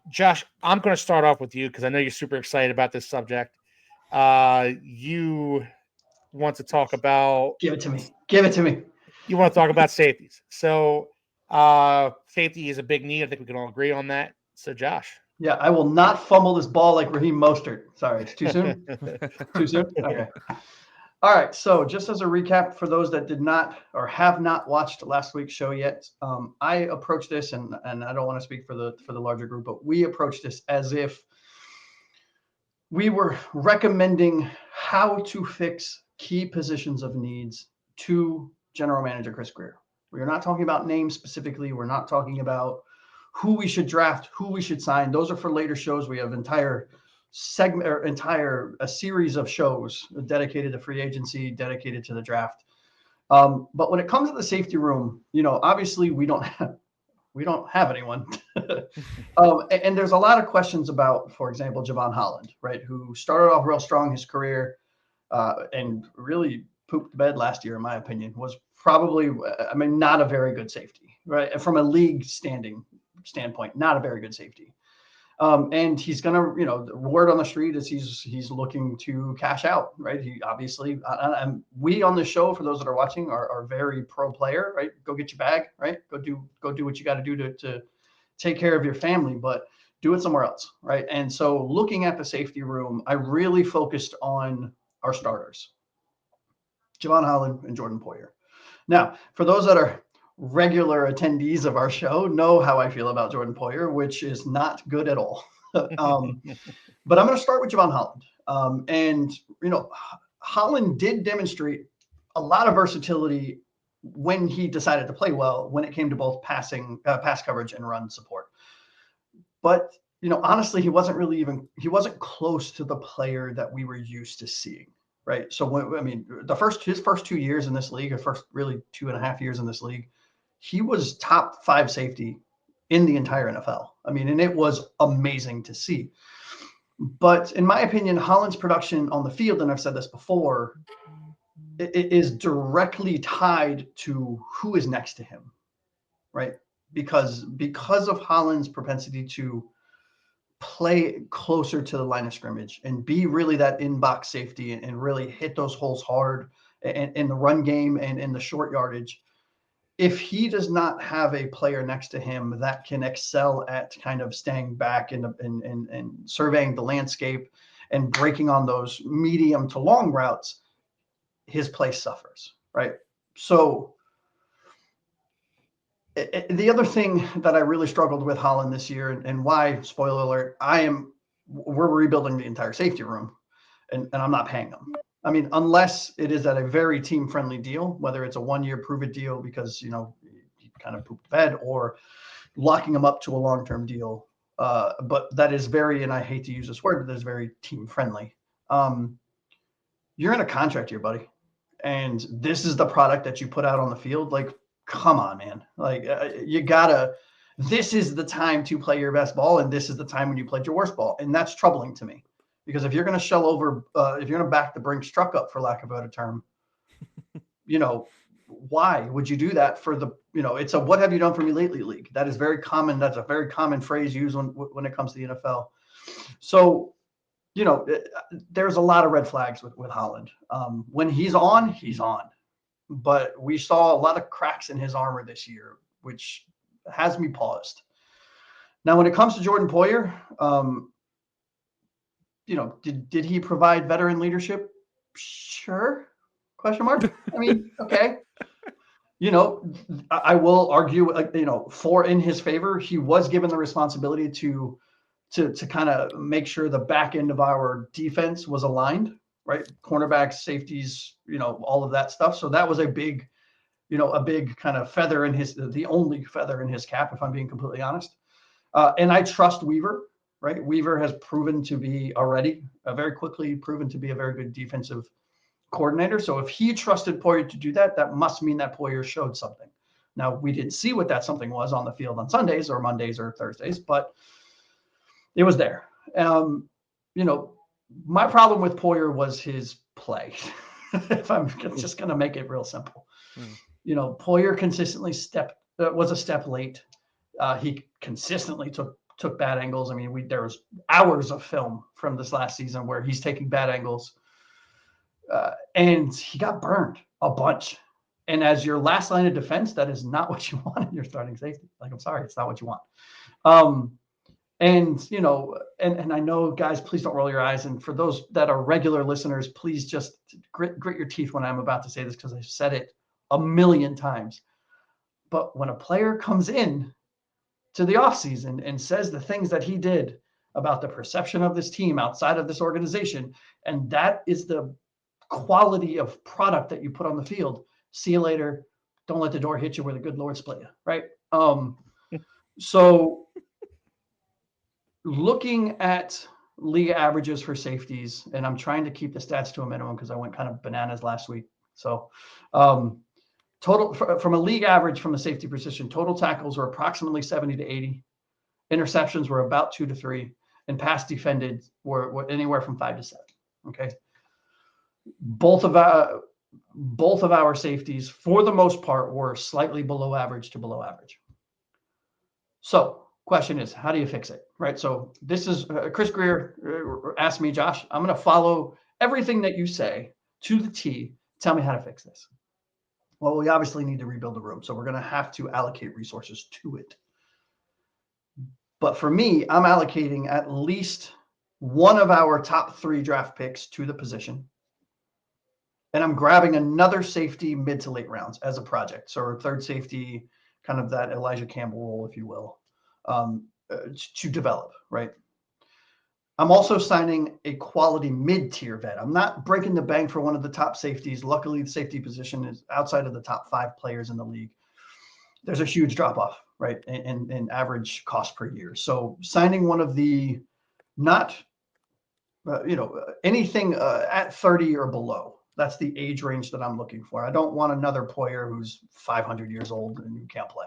Josh, I'm going to start off with you because I know you're super excited about this subject. You want to talk about Give it to me. Give it to me. safeties. So, safety is a big need. I think we can all agree on that. So, Josh. Yeah, I will not fumble this ball like Raheem Mostert. Sorry, it's too soon. Too soon? Okay. All right. So, just as a recap for those that did not or have not watched last week's show yet, I approached this, and I don't want to speak for the larger group, but we approached this as if we were recommending how to fix key positions of needs to General Manager Chris Greer. We are not talking about names specifically. We're not talking about who we should draft, who we should sign. Those are for later shows. We have entire segment or entire a series of shows dedicated to free agency, dedicated to the draft. But when it comes to the safety room, obviously we don't have anyone. And there's a lot of questions about, for example, Javon Holland, right, who started off real strong his career and really pooped the bed last year, in my opinion, was probably, not a very good safety, right? From a league standpoint, not a very good safety. And he's gonna, the word on the street is he's looking to cash out, right? He obviously, and we on the show, for those that are watching, are very pro player, right? Go get your bag, right? Go do what you got to do to take care of your family, but do it somewhere else, right? And so, looking at the safety room, I really focused on our starters, Javon Holland and Jordan Poyer. Now, for those that are regular attendees of our show, know how I feel about Jordan Poyer, which is not good at all. But I'm going to start with Javon Holland. Holland did demonstrate a lot of versatility when he decided to play well, when it came to both pass coverage and run support. But, honestly, he wasn't close to the player that we were used to seeing. Right. So, his first 2 years in this league, or first really 2.5 years in this league, he was top 5 safety in the entire NFL. And it was amazing to see. But in my opinion, Holland's production on the field, and I've said this before, it is directly tied to who is next to him. Right. Because of Holland's propensity to play closer to the line of scrimmage and be really that in-box safety and really hit those holes hard in the run game and in the short yardage. If he does not have a player next to him that can excel at kind of staying back and surveying the landscape and breaking on those medium to long routes, his play suffers, right? So the other thing that I really struggled with Holland this year, and why, spoiler alert, we're rebuilding the entire safety room, and I'm not paying them. Unless it is at a very team-friendly deal, whether it's a 1-year prove-it deal because, he kind of pooped the bed, or locking them up to a long-term deal. But that is very, and I hate to use this word, but that is very team-friendly. You're in a contract here, buddy, and this is the product that you put out on the field. Like, come on, man. Like, this is the time to play your best ball, and this is the time when you played your worst ball. And that's troubling to me, because if you're going to shell over, if you're going to back the Brinks truck up, for lack of a better term, why would you do that for the, it's a what have you done for me lately league. That is very common. That's a very common phrase used when it comes to the NFL. So, there's a lot of red flags with Holland. When he's on, he's on. But we saw a lot of cracks in his armor this year, which has me paused. Now, when it comes to Jordan Poyer, did he provide veteran leadership? Sure. Question mark. Okay. I will argue, for in his favor, he was given the responsibility to kind of make sure the back end of our defense was aligned, right? Cornerbacks, safeties, all of that stuff. So that was a big kind of feather in the only feather in his cap, if I'm being completely honest. And I trust Weaver, right? Weaver has proven to be already very quickly proven to be a very good defensive coordinator. So if he trusted Poyer to do that, that must mean that Poyer showed something. Now, we didn't see what that something was on the field on Sundays or Mondays or Thursdays, but it was there. My problem with Poyer was his play. If I'm just going to make it real simple, Poyer consistently was a step late. He consistently took took bad angles. I mean, there was hours of film from this last season where he's taking bad angles, and he got burned a bunch. And as your last line of defense, that is not what you want in your starting safety. Like, I'm sorry, it's not what you want. And I know, guys, please don't roll your eyes. And for those that are regular listeners, please just grit your teeth when I'm about to say this, because I've said it a million times. But when a player comes in to the offseason and says the things that he did about the perception of this team outside of this organization, and that is the quality of product that you put on the field, see you later. Don't let the door hit you where the good Lord split you, right? So looking at league averages for safeties, and I'm trying to keep the stats to a minimum because I went kind of bananas last week. So total from a league average from the safety position, total tackles were approximately 70 to 80. Interceptions were about 2 to 3, and pass defended were anywhere from 5 to 7. Okay. Both of our safeties, for the most part, were slightly below average to below average. So question is, how do you fix it? Right. So this is Chris Greer asked me, Josh, I'm going to follow everything that you say to the T. Tell me how to fix this. Well, we obviously need to rebuild the room, so we're going to have to allocate resources to it. But for me, I'm allocating at least one of our top 3 draft picks to the position. And I'm grabbing another safety mid to late rounds as a project. So our third safety, kind of that Elijah Campbell role, if you will, to develop, right? I'm also signing a quality mid-tier vet. I'm not breaking the bank for one of the top safeties. Luckily, the safety position is outside of the top 5 players in the league. There's a huge drop-off, right, in average cost per year. So signing one of the not, anything at 30 or below. That's the age range that I'm looking for. I don't want another Poyer who's 500 years old and who can't play.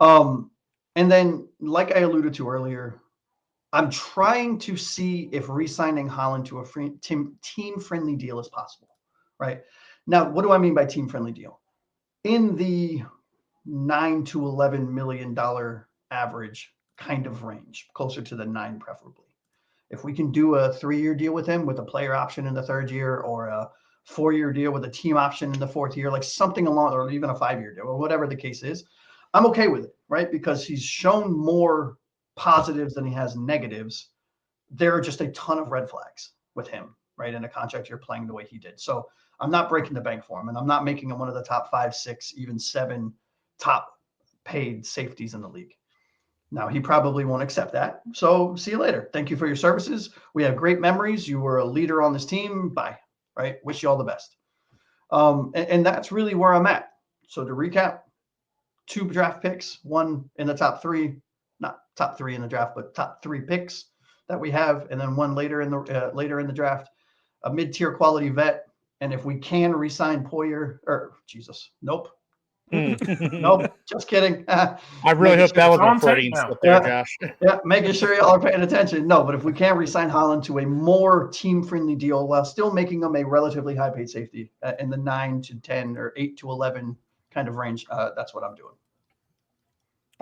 And then, like I alluded to earlier, I'm trying to see if re-signing Holland to a team-friendly deal is possible, right? Now, what do I mean by team-friendly deal? In the $9 to $11 million average kind of range, closer to the 9 preferably. If we can do a 3-year deal with him with a player option in the 3rd year, or a 4-year deal with a team option in the 4th year, like something along, or even a 5-year deal, or whatever the case is, I'm okay with it, right? Because he's shown more positives than he has negatives. There are just a ton of red flags with him, right? In a contract you're playing the way he did. So I'm not breaking the bank for him, and I'm not making him one of the top 5, 6, even 7 top paid safeties in the league. Now, he probably won't accept that. So see you later. Thank you for your services. We have great memories. You were a leader on this team. Bye. Right? Wish you all the best. And that's really where I'm at. So to recap, 2 draft picks, 1 in the top 3, not top 3 in the draft, but top 3 picks that we have, and then 1 later in the draft, a mid-tier quality vet. And if we can re-sign Poyer, nope. Nope, just kidding. I really hope that was a Freudian slip there, Josh. Yeah, making sure y'all are paying attention. No, but if we can re-sign Holland to a more team-friendly deal while still making them a relatively high-paid safety in the 9 to 10 or 8 to 11 kind of range, that's what I'm doing.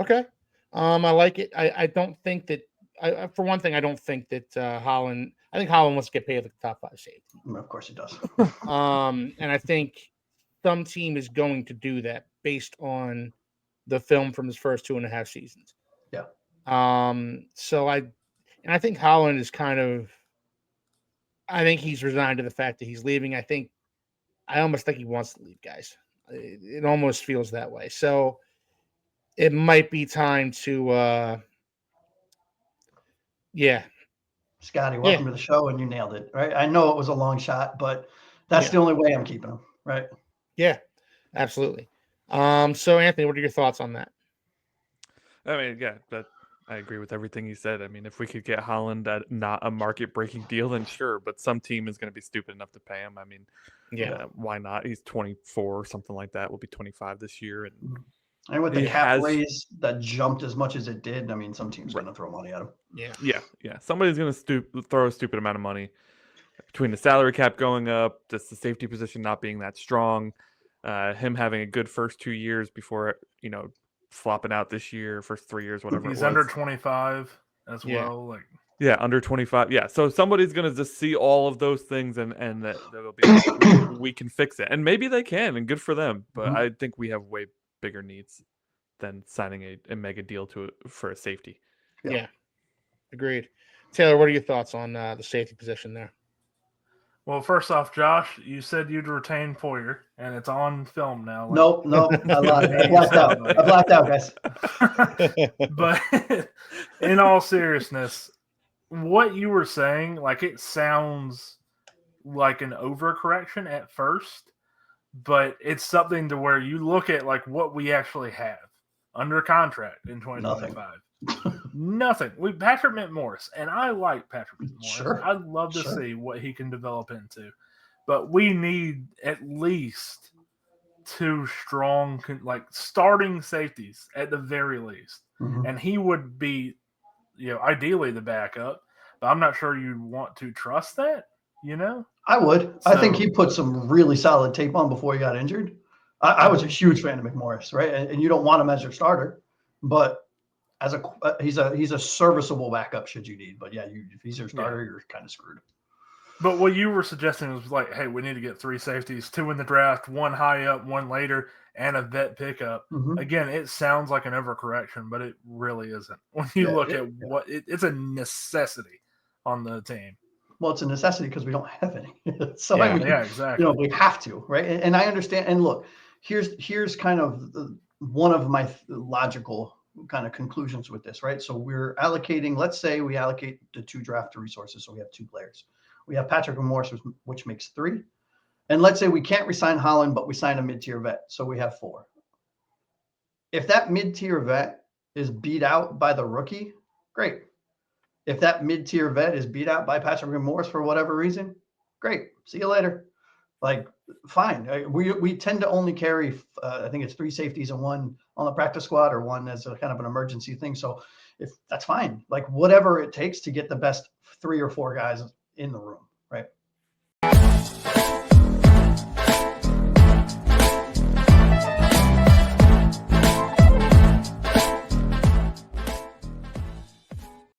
Okay. I like it. I don't think that, for one thing, I don't think that Holland, I think Holland wants to get paid at the top 5 safety. Of course he does. And I think some team is going to do that based on the film from his first 2.5 seasons. Yeah. So I think Holland is I think he's resigned to the fact that he's leaving. I almost think he wants to leave, guys. It almost feels that way. So it might be time to, Scotty, welcome to the show, and you nailed it, right? I know it was a long shot, but that's the only way I'm keeping him, right? Yeah, absolutely. So Anthony, what are your thoughts on that? I mean, yeah, I agree with everything you said. I mean, if we could get Holland at not a market-breaking deal, then sure, but some team is going to be stupid enough to pay him. I mean, why not? He's 24 or something like that. We'll be 25 this year. And with the cap raise that jumped as much as it did, I mean, some teams are going to throw money at him. Yeah. Somebody's going to throw a stupid amount of money between the salary cap going up, just the safety position not being that strong, him having a good first 2 years before, flopping out this year, first 3 years, whatever He's it was. under 25 as Yeah. well. Like, Yeah, under 25. Yeah, so somebody's gonna just see all of those things, and they'll be like, we can fix it, and maybe they can, and good for them. But Mhm. I think we have way bigger needs than signing a mega deal for a safety. Yeah. Agreed. Taylor, what are your thoughts on the safety position there? well, first off, Josh, you said you'd retain Poyer, and it's on film now. Like, Nope. I lied. I blacked out. I blacked out, guys. But in all seriousness, what you were saying, like, it sounds like an overcorrection at first, but it's something to where you look at like what we actually have under contract in 2025. Nothing. We Patrick Morris, and I like Patrick Morris. Sure. I'd love to see what he can develop into, but we need at least 2 strong, like, starting safeties at the very least, Mhm. and he would be, ideally the backup. But I'm not sure you'd want to trust that. I would. I think So- he put some really solid tape on before he got injured. I was a huge fan of McMorris, right? And you don't want him as your starter, but as he's a serviceable backup should you need. But yeah, if he's your starter, you're kind of screwed. But what you were suggesting was like, hey, we need to get 3 safeties, 2 in the draft, 1 high up, 1 later, and a vet pickup. Mhm. Again, it sounds like an overcorrection, but it really isn't. When you look at what it's a necessity on the team. Well, it's a necessity because we don't have any. So Yeah, I mean, exactly. we have to, right? And I understand. And look, here's kind of one of my logical kind of conclusions with this, right? So we're allocating. Let's say we allocate the 2 draft resources, so we have 2 players. We have Patrick Morris, which makes 3, and let's say we can't resign Holland, but we sign a mid-tier vet, so we have 4. If that mid-tier vet is beat out by the rookie, great. If that mid-tier vet is beat out by Patrick Morris for whatever reason, great. See you later. Like, fine. We tend to only carry, I think it's 3 safeties and 1 on the practice squad or 1 as a kind of an emergency thing. So if that's fine, like whatever it takes to get the best 3 or 4 guys in the room, right?